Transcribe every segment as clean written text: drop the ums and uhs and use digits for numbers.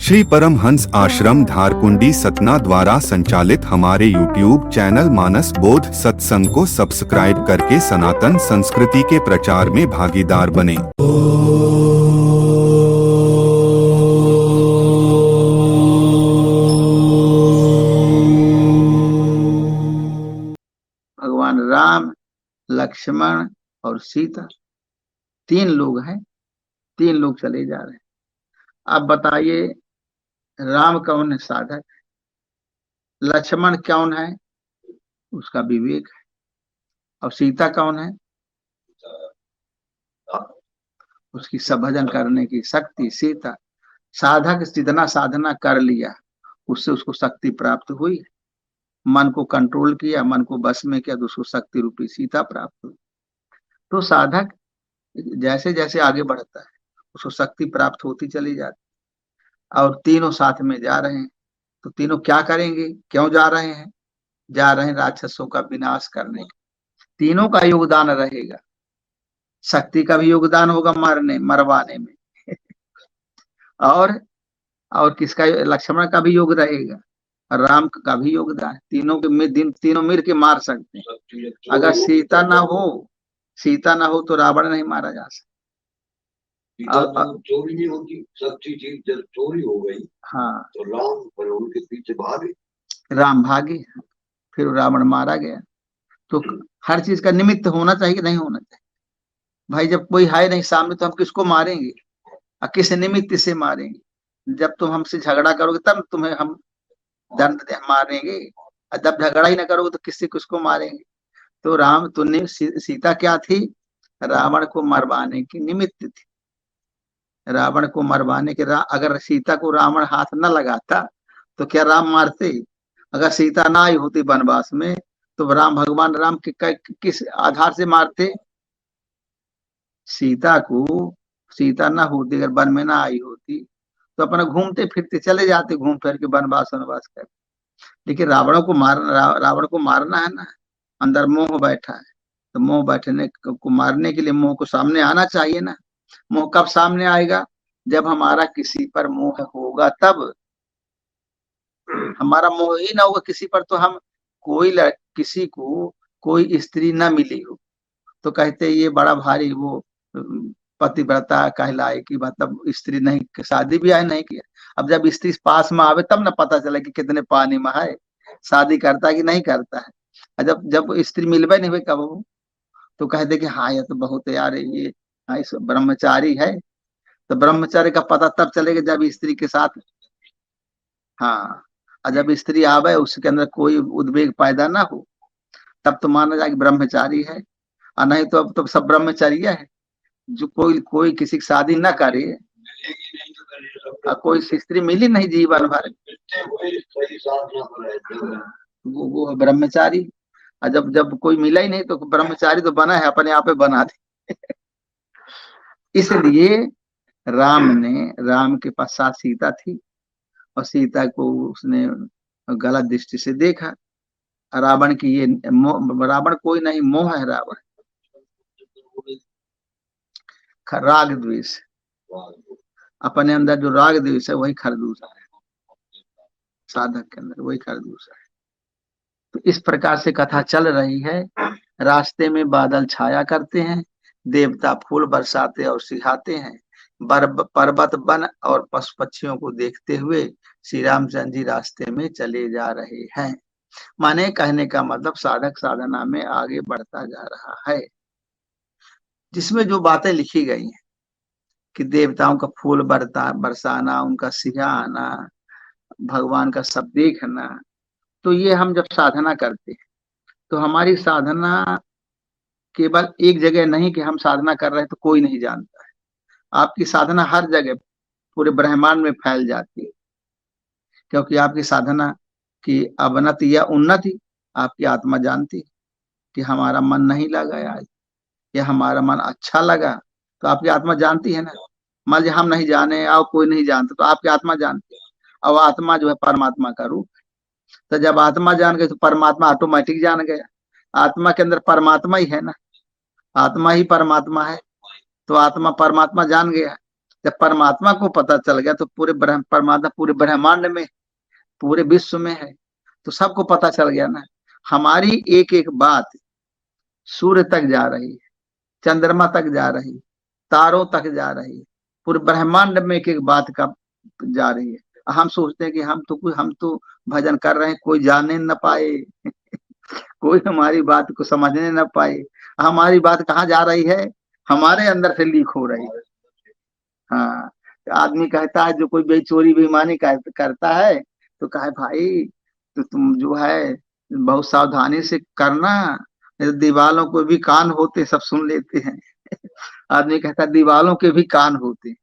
श्री परमहंस आश्रम धारकुंडी सतना द्वारा संचालित हमारे YouTube चैनल मानस बोध सत्संग को सब्सक्राइब करके सनातन संस्कृति के प्रचार में भागीदार बने। भगवान राम, लक्ष्मण और सीता तीन लोग हैं, तीन लोग चले जा रहे हैं। अब बताइए, राम कौन है? साधक। लक्ष्मण कौन है? उसका विवेक है। और सीता कौन है? उसकी सब भजन करने की शक्ति। सीता साधक जितना साधना कर लिया उससे उसको शक्ति प्राप्त हुई। मन को कंट्रोल किया, मन को बस में किया तो उसको शक्ति रूपी सीता प्राप्त हुई। तो साधक जैसे जैसे आगे बढ़ता है उसको शक्ति प्राप्त होती चली जाती। और तीनों साथ में जा रहे हैं, तो तीनों क्या करेंगे? क्यों जा रहे हैं? जा रहे हैं राक्षसों का विनाश करने का। तीनों का योगदान रहेगा। शक्ति का भी योगदान होगा मारने मरवाने में और किसका? लक्ष्मण का भी योग रहेगा, राम का भी योगदान। तीनों के तीनों मिल के मार सकते हैं। अगर सीता ना हो तो रावण नहीं मारा जा सकता। चोरी नहीं होगी, सच्ची चीज जब चोरी हो गई हाँ, तो राम पर उनके पीछे भागे, राम भागे, फिर रावण मारा गया। तो हर चीज का निमित्त होना चाहिए कि नहीं होना चाहिए? भाई जब कोई है नहीं सामने तो हम किसको मारेंगे और किस निमित्त से मारेंगे? जब तुम हमसे झगड़ा करोगे तब तुम्हें हम दंड मारेंगे, और जब झगड़ा ही ना करोगे तो किसको मारेंगे? तो राम तुमने सीता क्या थी? रावण को मरवाने की निमित्त थी। रावण को मरवाने के अगर सीता को रावण हाथ न लगाता तो क्या राम मारते? अगर सीता ना आई होती वनवास में तो भगवान राम किस आधार से मारते? सीता ना होती, अगर वन में ना आई होती तो अपना घूमते फिरते चले जाते, घूम फिर के वनवास कर। लेकिन रावण को मारना है ना, अंदर मोह बैठा है। तो मोह बैठने को मारने के लिए मोह को सामने आना चाहिए ना। मोह कब सामने आएगा? जब हमारा किसी पर मोह होगा तब। हमारा मोह ही ना होगा किसी पर तो हम किसी को कोई स्त्री ना मिली हो तो कहते ये बड़ा भारी वो पतिव्रता कहलाए कि मतलब स्त्री नहीं, शादी भी है नहीं किया। अब जब स्त्री पास में आवे तब ना पता चले कि कितने पानी में है, शादी करता है कि नहीं करता है। और जब जब स्त्री मिलवे नहीं हुई कब तो कहते कि हाँ ये तो बहुत यार ये हाँ, इस ब्रह्मचारी है। तो ब्रह्मचारी का पता तब चलेगा जब स्त्री के साथ, हाँ, और जब स्त्री आवे उसके अंदर कोई उद्वेग पैदा ना हो तब तो माना जाए कि ब्रह्मचारी है। और नहीं तो अब तो सब ब्रह्मचर्य है। जो कोई कोई किसी की शादी ना करे और कोई स्त्री मिली नहीं जीवन भर, वो ब्रह्मचारी। और जब जब कोई मिला ही नहीं तो ब्रह्मचारी तो बना है, अपने आप बना दे इसलिए राम के पश्चात सीता थी और सीता को उसने गलत दृष्टि से देखा। रावण की ये रावण कोई नहीं, मोह है रावण। राग द्वेष, अपने अंदर जो राग द्वेष है वही खरदूसा है, साधक के अंदर वही खरदूसा है। तो इस प्रकार से कथा चल रही है। रास्ते में बादल छाया करते हैं, देवता फूल बरसाते और सिखाते हैं। पर्वत वन और पशु पक्षियों को देखते हुए श्री रामचंद्र जी रास्ते में चले जा रहे हैं। माने कहने का मतलब साधक साधना में आगे बढ़ता जा रहा है। जिसमें जो बातें लिखी गई हैं कि देवताओं का फूल बरसाना, उनका सिखाना, भगवान का सब देखना, तो ये हम जब साधना करते हैं तो हमारी साधना केवल एक जगह नहीं कि हम साधना कर रहे हैं तो कोई नहीं जानता है। आपकी साधना हर जगह पूरे ब्रह्मांड में फैल जाती है, क्योंकि आपकी साधना की अवनति या उन्नति आपकी आत्मा जानती है कि हमारा मन नहीं लगा आज या हमारा मन अच्छा लगा, तो आपकी आत्मा जानती है ना। मान लीजिए हम नहीं जाने और कोई नहीं जानता तो आपकी आत्मा जानती है। और आत्मा जो है परमात्मा का रूप है। तो जब आत्मा जान गई तो परमात्मा ऑटोमेटिक जान गया। आत्मा के अंदर परमात्मा ही है ना, आत्मा ही परमात्मा है, तो आत्मा परमात्मा जान गया। जब परमात्मा को पता चल गया तो पूरे परमात्मा पूरे ब्रह्मांड में, पूरे विश्व में है, तो सबको पता चल गया ना। हमारी एक एक बात सूर्य तक जा रही है, चंद्रमा तक जा रही है, तारों तक जा रही है, पूरे ब्रह्मांड में एक एक बात का जा रही है। हम सोचते हैं कि हम तो भजन कर रहे हैं, कोई जाने न पाए कोई हमारी बात को समझने न पाए। हमारी बात कहाँ जा रही है? हमारे अंदर से लीक हो रही है। हाँ, आदमी कहता है जो कोई चोरी बेईमानी करता है तो कहे भाई तो तुम जो है बहुत सावधानी से करना, नहीं तो दीवालों को भी कान होते, सब सुन लेते हैं आदमी कहता है दीवालों के भी कान होते,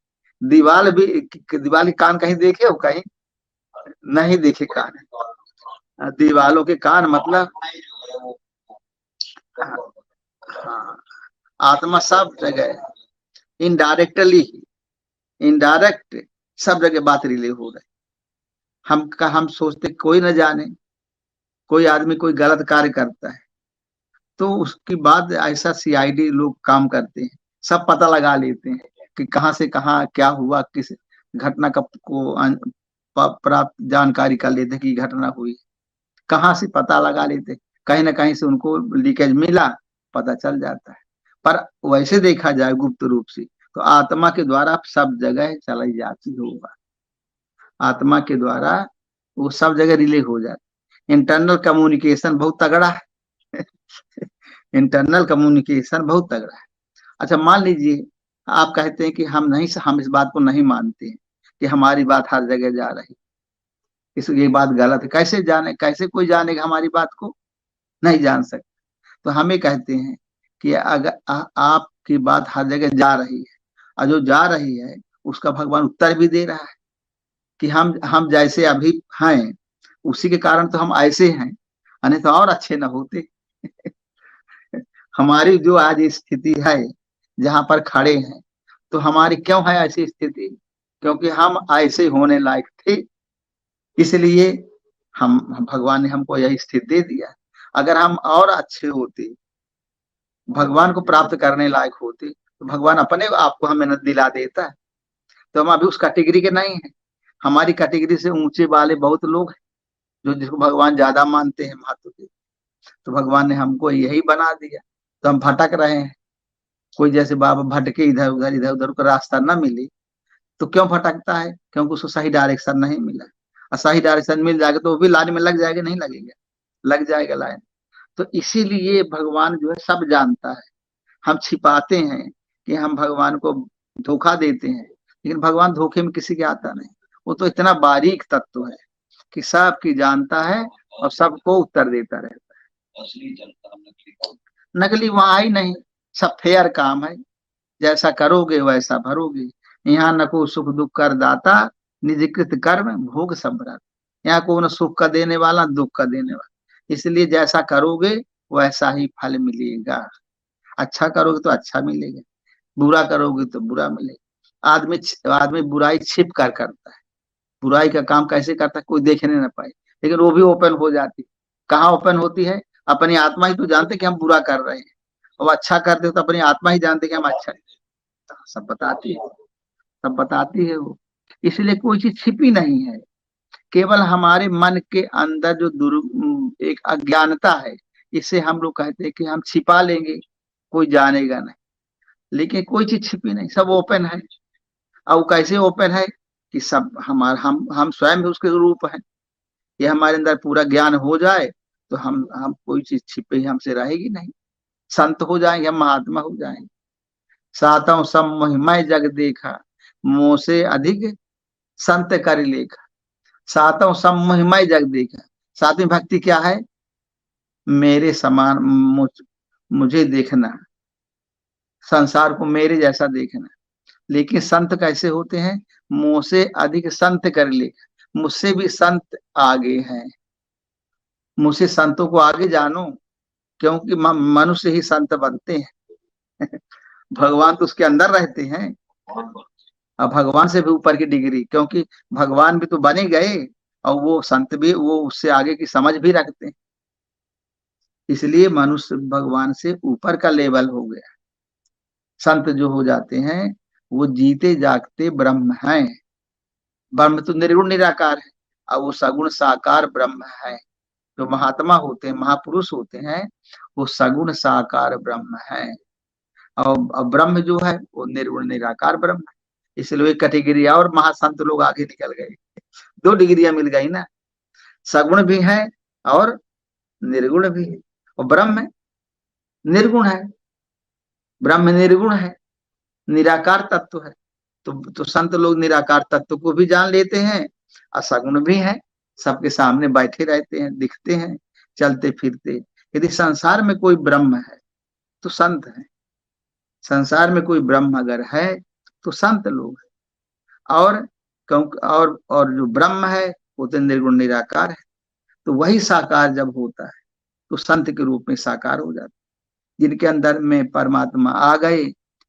दीवाल के कान कहीं देखे हो? कहीं नहीं देखे कान। दीवालों के कान मतलब हाँ, आत्मा सब जगह इनडायरेक्टली, इनडायरेक्ट सब जगह बात रिले हो रही। हम सोचते कोई न जाने, कोई आदमी कोई गलत कार्य करता है तो उसकी बाद ऐसा सीआईडी लोग काम करते हैं, सब पता लगा लेते हैं कि कहाँ से कहाँ क्या हुआ, किस घटना का को प्राप्त जानकारी कर लेते हैं कि घटना हुई, कहाँ से पता लगा लेते, कहीं ना कहीं से उनको लीकेज मिला, पता चल जाता है। पर वैसे देखा जाए गुप्त रूप से तो आत्मा के द्वारा सब जगह चलाई जाती होगा, आत्मा के द्वारा वो सब जगह रिले हो जाती। इंटरनल कम्युनिकेशन बहुत तगड़ा है इंटरनल कम्युनिकेशन बहुत तगड़ा है। अच्छा मान लीजिए आप कहते हैं कि हम इस बात को नहीं मानते हैं कि हमारी बात हर जगह जा रही, ये बात गलत है। कैसे कोई जानेगा हमारी बात को? नहीं जान सकते। तो हमें कहते हैं कि अगर आपकी बात हर जगह जा रही है और जो जा रही है उसका भगवान उत्तर भी दे रहा है कि हम जैसे अभी हैं उसी के कारण तो हम ऐसे हैं, अन्य तो और अच्छे न होते हमारी जो आज स्थिति है जहां पर खड़े हैं, तो हमारी क्यों है ऐसी स्थिति? क्योंकि हम ऐसे होने लायक थे, इसलिए हम भगवान ने हमको यही स्थिति दे दिया। अगर हम और अच्छे होते, भगवान को प्राप्त करने लायक होते, तो भगवान अपने आप को हमें दिला देता है। तो हम अभी उस कैटेगरी के नहीं है। हमारी कैटेगरी से ऊंचे वाले बहुत लोग हैं जो जिसको भगवान ज्यादा मानते हैं, महत्व के। तो भगवान ने हमको यही बना दिया, तो हम भटक रहे हैं। कोई जैसे बाबा भटके इधर उधर का रास्ता ना मिले तो क्यों भटकता है? क्योंकि उसको सही डायरेक्शन नहीं मिला। और सही डायरेक्शन मिल जाएगा तो वो भी लाइन में लग जाएगा, नहीं लगेगा? लग जाएगा लाइन। तो इसीलिए भगवान जो है सब जानता है। हम छिपाते हैं कि हम भगवान को धोखा देते हैं, लेकिन भगवान धोखे में किसी के आता नहीं। वो तो इतना बारीक तत्व है कि सबकी जानता है और सबको उत्तर देता रहता है। असली जनता नकली काम। नकली वहां ही नहीं, सब फेयर काम है। जैसा करोगे वैसा भरोगे। यहाँ न को सुख दुख कर दाता, निजकृत कर्म भोग संभ्रात। यहाँ को न सुख का देने वाला, दुख का देने वाला। इसलिए जैसा करोगे वैसा ही फल मिलेगा। अच्छा करोगे तो अच्छा मिलेगा, बुरा करोगे तो बुरा मिलेगा। आदमी बुराई छिप कर करता है। बुराई का काम कैसे करता है? कोई देखने ना पाए, लेकिन वो भी ओपन हो जाती है। कहाँ ओपन होती है? अपनी आत्मा ही तो जानते कि हम बुरा कर रहे हैं, और अच्छा करते हो तो अपनी आत्मा ही जानते कि हम अच्छा। सब बताती है, सब बताती है वो। इसलिए कोई चीज छिपी नहीं है। केवल हमारे मन के अंदर जो एक अज्ञानता है, इससे हम लोग कहते हैं कि हम छिपा लेंगे, कोई जानेगा नहीं। लेकिन कोई चीज छिपी नहीं, सब ओपन है। और वो कैसे ओपन है कि सब हमारा हम स्वयं भी उसके रूप हैं। ये हमारे अंदर पूरा ज्ञान हो जाए तो हम कोई चीज छिपे ही हमसे रहेगी नहीं। संत हो जाएंगे, हम महात्मा हो जाएंगे। सातों सब महिमा जग देखा, मोह से अधिक संत कर लेखा। सातों सब महिमा जग देखा। सातवीं भक्ति क्या है? मेरे समान मुझे देखना, संसार को मेरे जैसा देखना। लेकिन संत कैसे होते हैं? मुंह से अधिक संत कर ले, मुझसे भी संत आगे हैं। मुझसे संतों को आगे जानो, क्योंकि मनुष्य ही संत बनते हैं भगवान तो उसके अंदर रहते हैं। और भगवान से भी ऊपर की डिग्री, क्योंकि भगवान भी तो बने गए और वो संत भी, वो उससे आगे की समझ भी रखते हैं। इसलिए मनुष्य भगवान से ऊपर का लेवल हो गया। संत जो हो जाते हैं वो जीते जागते ब्रह्म हैं। ब्रह्म तो निर्गुण निराकार है, और वो सगुण साकार ब्रह्म है। जो महात्मा होते हैं, महापुरुष होते हैं, वो सगुण साकार ब्रह्म है। और ब्रह्म जो है वो निर्गुण निराकार ब्रह्म है। इसलिए एक कैटेगरी और महासंत लोग आगे निकल गए, 2 डिग्रियां मिल गई ना, सगुण भी है और निर्गुण भी है। और ब्रह्म निर्गुण है, ब्रह्म निर्गुण है, निराकार तत्व है। तो संत लोग निराकार तत्व को भी जान लेते हैं, असगुण भी है, सबके सामने बैठे रहते हैं, दिखते हैं, चलते फिरते। यदि संसार में कोई ब्रह्म है तो संत है, संसार में कोई ब्रह्म अगर है तो संत लोग है। और जो ब्रह्म है वो तो निर्गुण निराकार है। तो वही साकार जब होता है तो संत के रूप में साकार हो जाता है। जिनके अंदर में परमात्मा आ गए,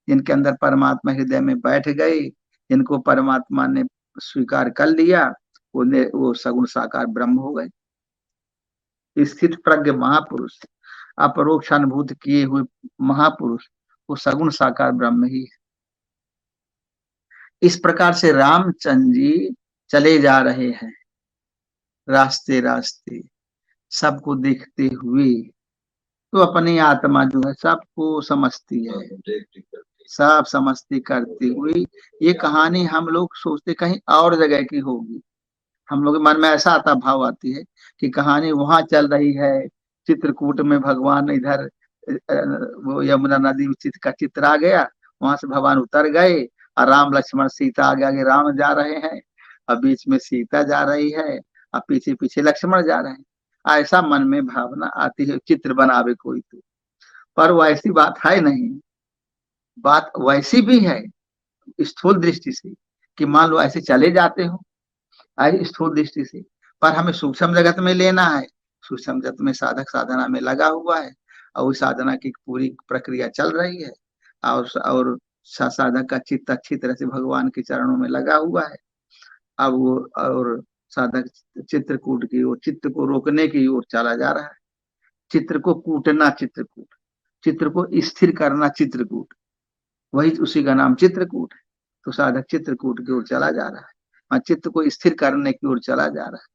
जिनके अंदर परमात्मा हृदय में बैठ गए, जिनको परमात्मा ने स्वीकार कर लिया, वो सगुण साकार ब्रह्म हो गए। स्थित प्रज्ञ महापुरुष, अपरोक्ष अनुभूत किए हुए महापुरुष, वो सगुण साकार ब्रह्म ही है। इस प्रकार से रामचंद्र जी चले जा रहे हैं रास्ते रास्ते, सबको देखते हुए। तो अपनी आत्मा जो है सबको समझती है, सब समझती करती हुई। ये कहानी हम लोग सोचते कहीं और जगह की होगी, हम लोग के मन में ऐसा आता भाव आती है कि कहानी वहां चल रही है, चित्रकूट में भगवान इधर वो यमुना नदी में चित्र का चित्र आ गया, वहां से भगवान उतर गए, और राम लक्ष्मण सीता आगे आगे राम जा रहे हैं, और बीच में सीता जा रही है, और पीछे पीछे लक्ष्मण जा रहे हैं। ऐसा मन में भावना आती है, चित्र बनावे कोई तो। पर वैसी बात है नहीं। बात वैसी भी है स्थूल दृष्टि से, कि मान लो ऐसे चले जाते हो आई स्थूल दृष्टि से, पर हमें सूक्ष्म जगत में लेना है। सूक्ष्म जगत में साधक साधना में लगा हुआ है, और उस साधना की पूरी प्रक्रिया चल रही है, और साधक का चित्त अच्छी तरह से भगवान के चरणों में लगा हुआ है। अब वो और साधक चित्रकूट की ओर, चित्त को रोकने की ओर चला जा रहा है। चित्र को कूटना चित्रकूट, चित्र को स्थिर करना चित्रकूट, वही उसी का नाम चित्रकूट है। तो साधक चित्रकूट की ओर चला जा रहा है, चित्त को स्थिर करने की ओर चला जा रहा है।